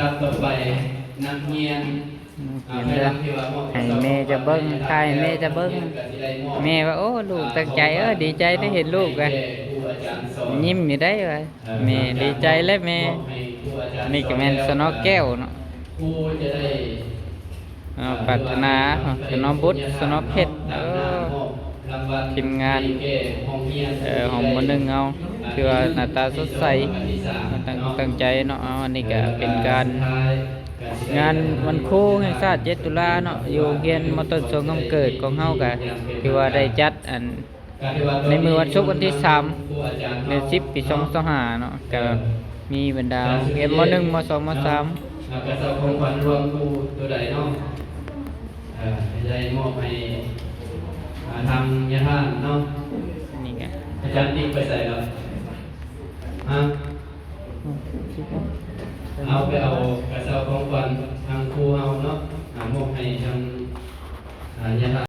ดับต่อไปนักเรียน เห็นเด้อให้แม่จะเบิ้งใครแม่จะเบิ้งแม่ว่าโอ้ลูกตั้งใจดีใจได้เห็นลูกเลยยิ้มอยู่ได้เลยแม่ดีใจเลยแม่นี่ก็แม่นสนอแก้วเนาะ ครูจะได้ ปรารถนาสนอบุตรสนอเพชรทีมงานของมันนึงเอาคือว่าหน้าตาสดใสตั้งใจเนาะอันนี้ก็เป็นการงานวันครูแห่งชาติ7 ตุลาเนาะอยู่เรียนมต้นสงคำเกิดของเฮาก็คือว่าได้จัดอันในมือวันศุกร์วันที่3เดือน10 ปี 2025เนาะก็มีบรรดาเรียนม.1 ม.2 ม.3กระเจ้าของขวัญรวมครูตัวใดเนาะได้มอบให้ทางยาท่านเนาะ นี่ไง อาจารย์ติ๊กไปใส่แล้วเอาไปเอากระเจ้าของขวัญทางครูเอาเนาะมอบให้ทางยาท่าน